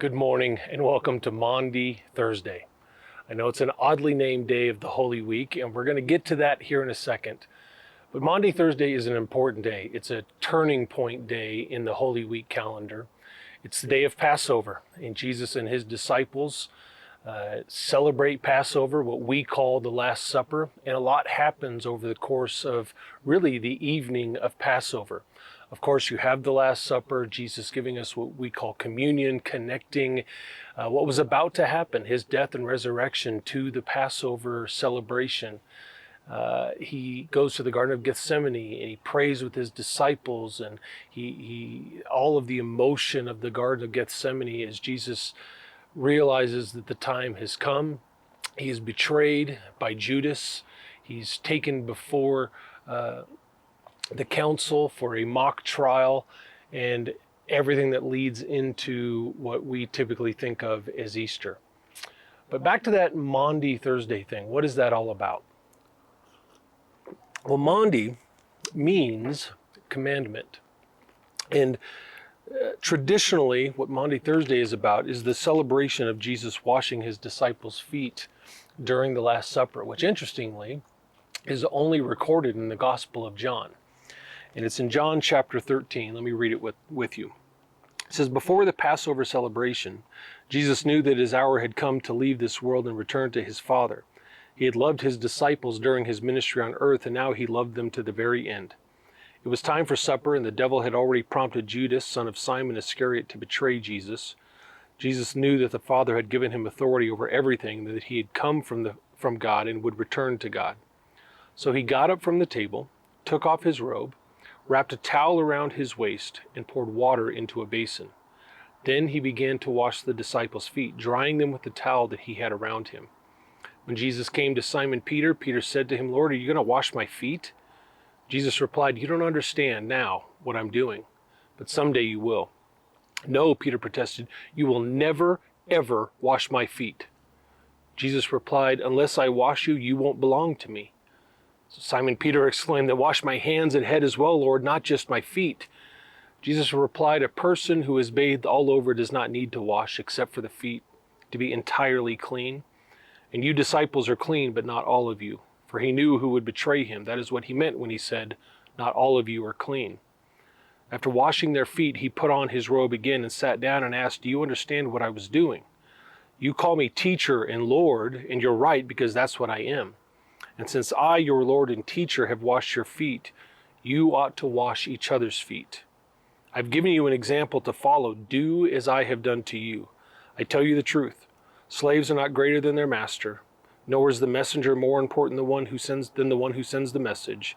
Good morning and welcome to Maundy Thursday. I know it's an oddly named day of the Holy Week, and we're going to get to that here in a second. But Maundy Thursday is an important day. It's a turning point day in the Holy Week calendar. It's the day of Passover, and Jesus and his disciples celebrate Passover, what we call the Last Supper, and a lot happens over the course of really the evening of Passover. Of course, you have the Last Supper, Jesus giving us what we call communion, connecting what was about to happen, his death and resurrection, to the Passover celebration. He goes to the Garden of Gethsemane and he prays with his disciples, and he all of the emotion of the Garden of Gethsemane as Jesus realizes that the time has come. He is betrayed by Judas. He's taken before the council for a mock trial, and everything that leads into what we typically think of as Easter. But back to that Maundy Thursday thing. What is that all about? Well, Maundy means commandment. And traditionally, what Maundy Thursday is about is the celebration of Jesus washing his disciples' feet during the Last Supper, which interestingly is only recorded in the Gospel of John. And it's in John chapter 13. Let me read it with you. It says, "Before the Passover celebration, Jesus knew that his hour had come to leave this world and return to his Father. He had loved his disciples during his ministry on earth, and now he loved them to the very end. It was time for supper, and the devil had already prompted Judas, son of Simon Iscariot, to betray Jesus. Jesus knew that the Father had given him authority over everything, that he had come from God and would return to God. So he got up from the table, took off his robe, wrapped a towel around his waist, and poured water into a basin. Then he began to wash the disciples' feet, drying them with the towel that he had around him. When Jesus came to Simon Peter, Peter said to him, 'Lord, are you going to wash my feet?' Jesus replied, 'You don't understand now what I'm doing, but someday you will.' 'No,' Peter protested, 'you will never, ever wash my feet.' Jesus replied, 'Unless I wash you, you won't belong to me.' So Simon Peter exclaimed, 'Then wash my hands and head as well, Lord, not just my feet.' Jesus replied, 'A person who is bathed all over does not need to wash except for the feet, to be entirely clean. And you disciples are clean, but not all of you.' For he knew who would betray him. That is what he meant when he said, 'Not all of you are clean.' After washing their feet, he put on his robe again and sat down and asked, 'Do you understand what I was doing? You call me teacher and Lord, and you're right, because that's what I am. And since I, your Lord and teacher, have washed your feet, you ought to wash each other's feet. I've given you an example to follow. Do as I have done to you. I tell you the truth. Slaves are not greater than their master, nor is the messenger more important than the one who sends the message.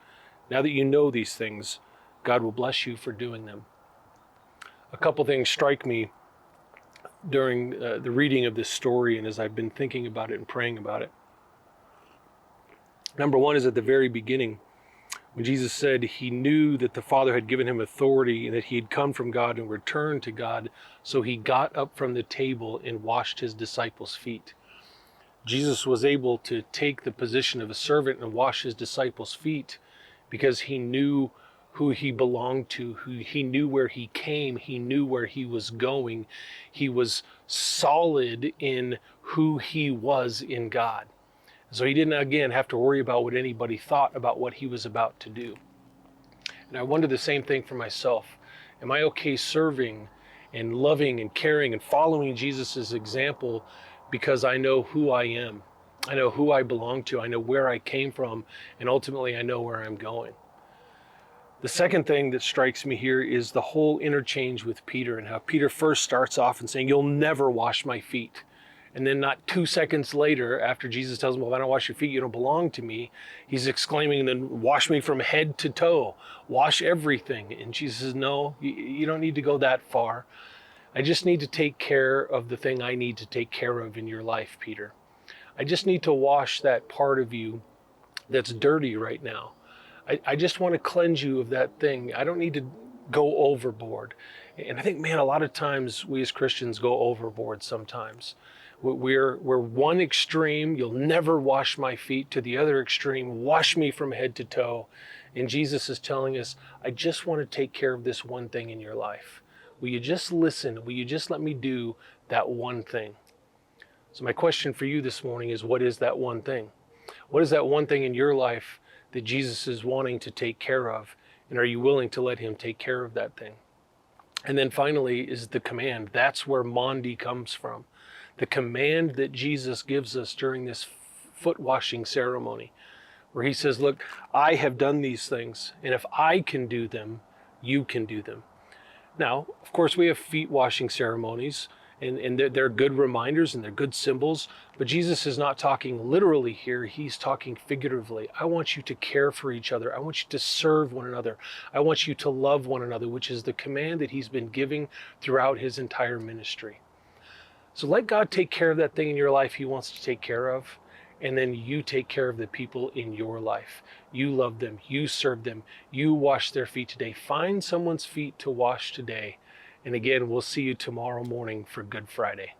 Now that you know these things, God will bless you for doing them." A couple things strike me during the reading of this story and as I've been thinking about it and praying about it. Number one is at the very beginning, when Jesus said he knew that the Father had given him authority and that he had come from God and returned to God, so he got up from the table and washed his disciples' feet. Jesus was able to take the position of a servant and wash his disciples' feet because he knew who he belonged to, he knew where he came, he knew where he was going. He was solid in who he was in God. So he didn't, again, have to worry about what anybody thought about what he was about to do. And I wonder the same thing for myself. Am I okay serving and loving and caring and following Jesus' example because I know who I am? I know who I belong to. I know where I came from. And ultimately, I know where I'm going. The second thing that strikes me here is the whole interchange with Peter and how Peter first starts off and saying, "You'll never wash my feet." And then not 2 seconds later, after Jesus tells him, "Well, if I don't wash your feet, you don't belong to me," he's exclaiming, "Then wash me from head to toe. Wash everything." And Jesus says, "No, you don't need to go that far. I just need to take care of the thing I need to take care of in your life, Peter. I just need to wash that part of you that's dirty right now. I just want to cleanse you of that thing. I don't need to go overboard." And I think, man, a lot of times we as Christians go overboard sometimes. We're one extreme, "You'll never wash my feet," to the other extreme, "Wash me from head to toe." And Jesus is telling us, I just want to take care of this one thing in your life. Will you just listen? Will you just let me do that one thing? So my question for you this morning is, what is that one thing? What is that one thing in your life that Jesus is wanting to take care of? And are you willing to let him take care of that thing? And then finally is the command. That's where Maundy comes from. The command that Jesus gives us during this foot washing ceremony, where he says, look, I have done these things, and if I can do them, you can do them. Now, of course, we have feet washing ceremonies, and they're good reminders and they're good symbols, but Jesus is not talking literally here. He's talking figuratively. I want you to care for each other. I want you to serve one another. I want you to love one another, which is the command that he's been giving throughout his entire ministry. So let God take care of that thing in your life he wants to take care of, and then you take care of the people in your life. You love them. You serve them. You wash their feet today. Find someone's feet to wash today. And again, we'll see you tomorrow morning for Good Friday.